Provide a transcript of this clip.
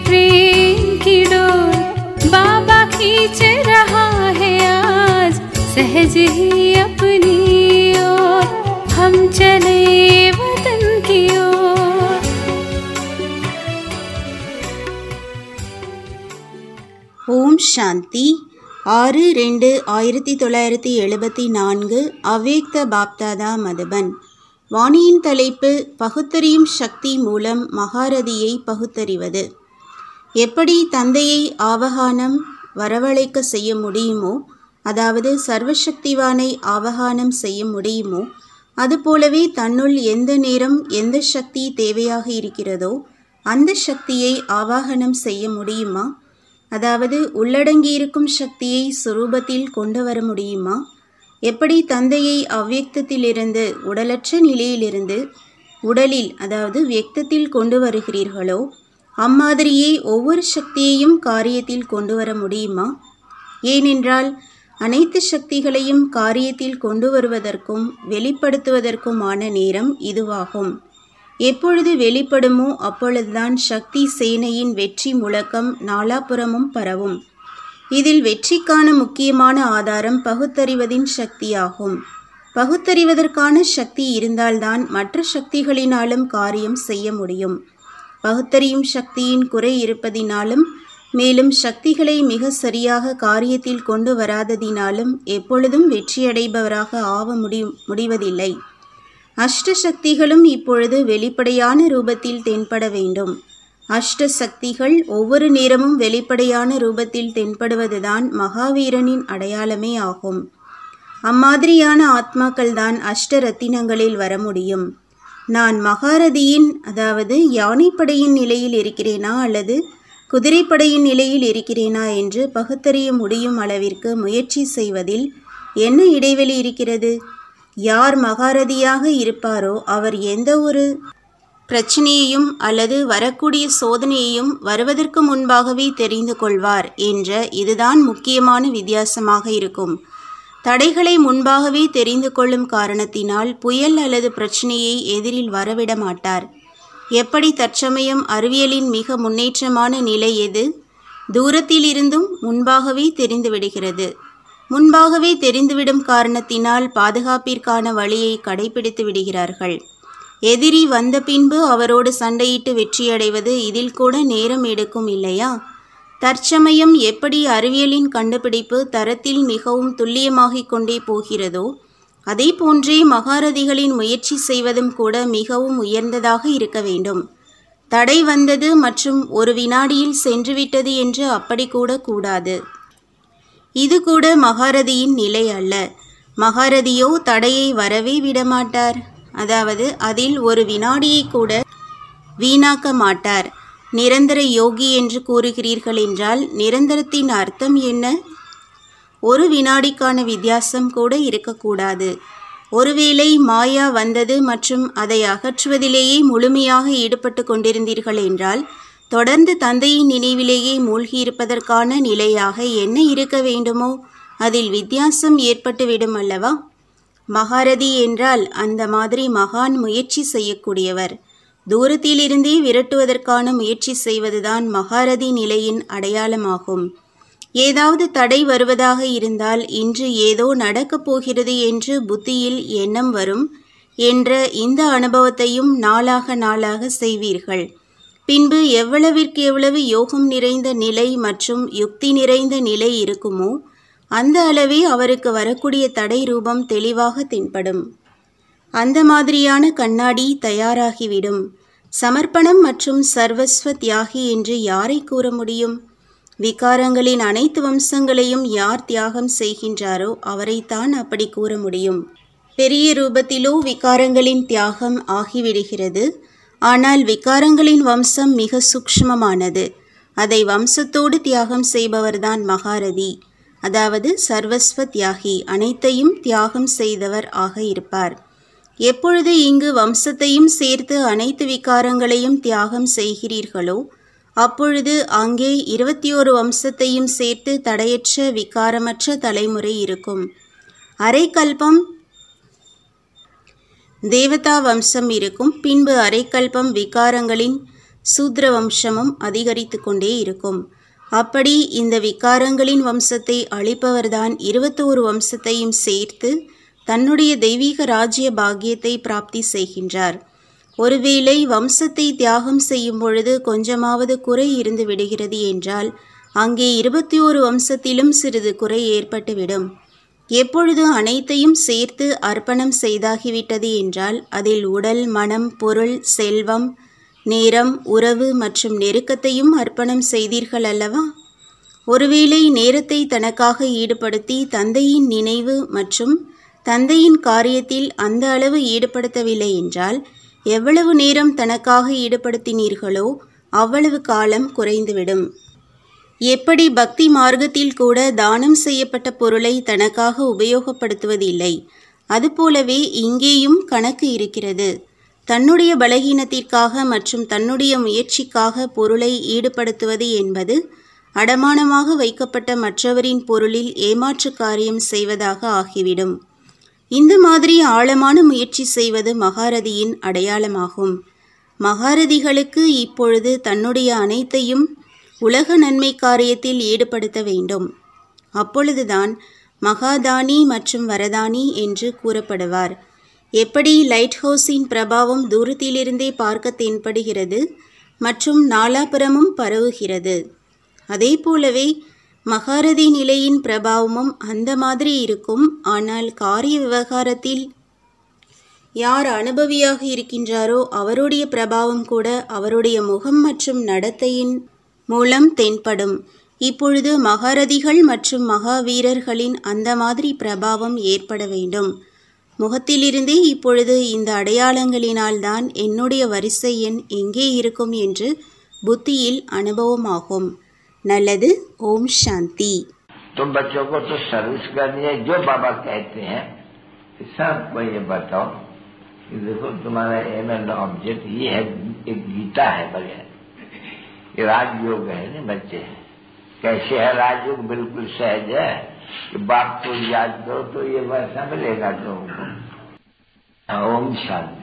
प्रेम की डोर बाबा खींच रहा है आज, सहज ही अपनी ओर हम चले वतन की ओर। ஓம் சாந்தி 6/2/1974 அவ்யக்த பாப்தாதா மதுபன். வாணியின் தலைப்பு பகுத்தறியும் சக்தி மூலம் மகாரதியை பகுத்தறிவது. எப்படி தந்தையை ஆவகானம் வரவழைக்க செய்ய முடியுமோ, அதாவது சர்வசக்திவானை ஆவகானம் செய்ய முடியுமோ, அதுபோலவே தன்னுள் எந்த நேரம் எந்த சக்தி தேவையாக இருக்கிறதோ அந்த சக்தியை ஆவாகனம் செய்ய முடியுமா? அதாவது உள்ளடங்கியிருக்கும் சக்தியை சுரூபத்தில் கொண்டு வர முடியுமா? எப்படி தந்தையை அவ்யக்தத்திலிருந்து உடலற்ற நிலையிலிருந்து உடலில் அதாவது வியக்தத்தில் கொண்டு வருகிறீர்களோ அம்மாதிரியே ஒவ்வொரு சக்தியையும் காரியத்தில் கொண்டு வர முடியுமா? ஏனென்றால் அனைத்து சக்திகளையும் காரியத்தில் கொண்டு வருவதற்கும் வெளிப்படுத்துவதற்குமான நேரம் இதுவாகும். எப்பொழுது வெளிப்படுமோ அப்பொழுதுதான் சக்தி சேனையின் வெற்றி முழக்கம் நாலாபுறமும் பரவும். இதில் வெற்றிக்கான முக்கியமான ஆதாரம் பகுத்தறிவதின் சக்தியாகும். பகுத்தறிவதற்கான சக்தி இருந்தால்தான் மற்ற சக்திகளினாலும் காரியம் செய்ய முடியும். பகுத்தறியும் சக்தியின் குறை இருப்பதினாலும் மேலும் சக்திகளை மிக சரியாக காரியத்தில் கொண்டு வராததினாலும் எப்பொழுதும் வெற்றியடைபவராக ஆக முடிவதில்லை. அஷ்ட சக்திகளும் இப்பொழுது வெளிப்படையான ரூபத்தில் தென்பட வேண்டும். அஷ்ட சக்திகள் ஒவ்வொரு நேரமும் வெளிப்படையான ரூபத்தில் தென்படுவதுதான் மகாவீரனின் அடையாளமே ஆகும். அம்மாதிரியான ஆத்மாக்கள் தான் அஷ்ட ரத்தினங்களில் வர முடியும். நான் மகாரதியின் அதாவது யானைப்படையின் நிலையில் இருக்கிறேனா அல்லது குதிரைப்படையின் நிலையில் இருக்கிறேனா என்று பகுத்தறிய முடியும் அளவிற்கு முயற்சி செய்வதில் என்ன இடைவெளி இருக்கிறது? யார் மகாரதியாக இருப்பாரோ அவர் எந்த ஒரு பிரச்சனையையும் அல்லது வரக்கூடிய சோதனையையும் வருவதற்கு முன்பாகவே தெரிந்து கொள்வார் என்ற இதுதான் முக்கியமான வித்தியாசமாக இருக்கும். தடைகளை முன்பாகவே தெரிந்து கொள்ளும் காரணத்தினால் புயல் அல்லது பிரச்சனையை எதிரில் வரவிட மாட்டார். எப்படி தற்சமயம் அறிவியலின் மிக முன்னேற்றமான நிலை எது? தூரத்தில் இருந்தும் முன்பாகவே தெரிந்துவிடுகிறது. முன்பாகவே தெரிந்துவிடும் காரணத்தினால் பாதுகாப்பிற்கான வழியை கடைபிடித்து விடுகிறார்கள். எதிரி வந்த பின்பு அவரோடு சண்டையிட்டு வெற்றியடைவது இதில் கூட நேரம் எடுக்கும் இல்லையா? தற்சமயம் எப்படி அறிவியலின் கண்டுபிடிப்பு தரத்தில் மிகவும் துல்லியமாகிக் கொண்டே போகிறதோ அதே போன்றே மகாரதிகளின் முயற்சி செய்வதும் கூட மிகவும் உயர்ந்ததாக இருக்க வேண்டும். தடை வந்தது மற்றும் ஒரு வினாடியில் சென்றுவிட்டது என்று அப்படி கூட கூடாது. இது கூட மகாரதியின் நிலை அல்ல. மகாரதியோ தடையை வரவே விடமாட்டார். அதாவது அதில் ஒரு வினாடியை கூட வீணாக்க மாட்டார். நிரந்தர யோகி என்று கூறுகிறீர்கள் என்றால் நிரந்தரத்தின் அர்த்தம் என்ன? ஒரு வினாடிக்கான வித்தியாசம் கூட இருக்கக்கூடாது. ஒருவேளை மாயா வந்தது மற்றும் அதை அகற்றுவதிலேயே முழுமையாக ஈடுபட்டு கொண்டிருந்தீர்கள் என்றால் தொடர்ந்து தந்தையின் நினைவிலேயே மூழ்கியிருப்பதற்கான நிலையாக என்ன இருக்க வேண்டுமோ அதில் வித்தியாசம் ஏற்பட்டுவிடும் அல்லவா? மகாரதி என்றால் அந்த மாதிரி மகான் முயற்சி செய்யக்கூடியவர். தூரத்திலிருந்தே விரட்டுவதற்கான முயற்சி செய்வதுதான் மகாரதி நிலையின் அடையாளமாகும். ஏதாவது தடை வருவதாக இருந்தால் இன்று ஏதோ நடக்கப் போகிறது என்று புத்தியில் எண்ணம் வரும் என்ற இந்த அனுபவத்தையும் நாளாக நாளாக செய்வீர்கள். பின்பு எவ்வளவிற்கு எவ்வளவு யோகம் நிறைந்த நிலை மற்றும் யுக்தி நிறைந்த நிலை இருக்குமோ அந்த அளவே அவருக்கு வரக்கூடிய தடை ரூபம் தெளிவாக தென்படும். அந்த மாதிரியான கண்ணாடி தயாராகிவிடும். சமர்ப்பணம் மற்றும் சர்வஸ்வ தியாகி என்று யாரை கூற முடியும்? விகாரங்களின் அனைத்து வம்சங்களையும் யார் தியாகம் செய்கின்றாரோ அவரைத்தான் அப்படி கூற முடியும். பெரிய ரூபத்திலோ விகாரங்களின் தியாகம் ஆகிவிடுகிறது. ஆனால் விகாரங்களின் வம்சம் மிக சூக்ஷ்மமானது. அதை வம்சத்தோடு தியாகம் செய்பவர்தான் மகாரதி, அதாவது சர்வஸ்வ தியாகி, அனைத்தையும் தியாகம் செய்தவர் ஆக இருப்பார். எப்பொழுது இங்கு வம்சத்தையும் சேர்த்து அனைத்து விகாரங்களையும் தியாகம் செய்கிறீர்களோ அப்பொழுது அங்கே 21 வம்சத்தையும் சேர்த்து தடையற்ற விகாரமற்ற தலைமுறை இருக்கும். அரை கல்பம் தேவதா வம்சம் இருக்கும். பின்பு அரை கல்பம் விகாரங்களின் சூத்ர வம்சமும் அதிகரித்து கொண்டே இருக்கும். அப்படி இந்த விகாரங்களின் வம்சத்தை அழிப்பவர்தான் 21 வம்சத்தையும் சேர்த்து தன்னுடைய தெய்வீக ராஜ்ய பாக்கியத்தை பிராப்தி செய்கின்றார். ஒருவேளை வம்சத்தை தியாகம் செய்யும் பொழுது கொஞ்சமாவது குறை இருந்து விடுகிறது என்றால் அங்கே 21 வம்சத்திலும் சிறிது குறை ஏற்பட்டுவிடும். எப்பொழுது அனைத்தையும் சேர்த்து அர்ப்பணம் செய்தாகிவிட்டது என்றால் அதில் உடல், மனம், பொருள், செல்வம், நேரம், உறவு மற்றும் நெருக்கத்தையும் அர்ப்பணம் செய்தீர்கள் அல்லவா? ஒருவேளை நேரத்தை தனக்காக ஈடுபடுத்தி தந்தையின் நினைவு மற்றும் தந்தையின் காரியத்தில் அந்த அளவு ஈடுபடுத்தவில்லை என்றால் எவ்வளவு நேரம் தனக்காக ஈடுபடுத்தினீர்களோ அவ்வளவு காலம் குறைந்துவிடும். எப்படி பக்தி மார்க்கத்தில் கூட தானம் செய்யப்பட்ட பொருளை தனக்காக உபயோகப்படுத்துவதில்லை, அதுபோலவே இங்கேயும் கணக்கு இருக்கிறது. தன்னுடைய பலகீனத்திற்காக மற்றும் தன்னுடைய முயற்சிக்காக பொருளை ஈடுபடுத்துவது என்பது அடமானமாக வைக்கப்பட்ட மற்றவரின் பொருளில் ஏமாற்று காரியம் செய்வதாக ஆகிவிடும். இந்த மாதிரி ஆழமான முயற்சி செய்வது மகாரதியின் அடையாளமாகும். மகாரதிகளுக்கு இப்பொழுது தன்னுடைய அனைத்தையும் உலக நன்மை காரியத்தில் ஈடுபடுத்த வேண்டும். அப்பொழுதுதான் மகாதானி மற்றும் வரதானி என்று கூறப்படுவார். எப்படி லைட் ஹவுஸின் பிரபாவம் தூரத்திலிருந்தே பார்க்க தென்படுகிறது மற்றும் நாலாபுரமும் பரவுகிறது, அதே போலவே மகாரதி நிலையின் பிரபாவமும் அந்த மாதிரி இருக்கும். ஆனால் காரிய விவகாரத்தில் யார் அனுபவியாக இருக்கின்றாரோ அவருடைய பிரபாவம் கூட அவருடைய முகம் மற்றும் நடத்தையின் மூலம் தென்படும். இப்பொழுது மகாரதிகள் மற்றும் மகாவீரர்களின் அந்த மாதிரி பிரபாவம் ஏற்பட வேண்டும். முகத்திலிருந்தே இப்பொழுது இந்த அடையாளங்களினால்தான் என்னுடைய வரிசை எண் எங்கே இருக்கும் என்று புத்தியில் அனுபவமாகும். நல்லது. ஓம் சாந்தி. तुम बच्चों को तो सर्विस करनी है, जो बाबा कहते हैं सबको ये बताओ कि देखो तुम्हारा एम एंड ऑब्जेक्ट ये है, एक गीता है बगैर, ये राजयोग है ना बच्चे। कैसे है राजयोग? बिल्कुल सहज है कि बाप को याद करो तो ये वैसा मिलेगा तुमको। ओम शांति।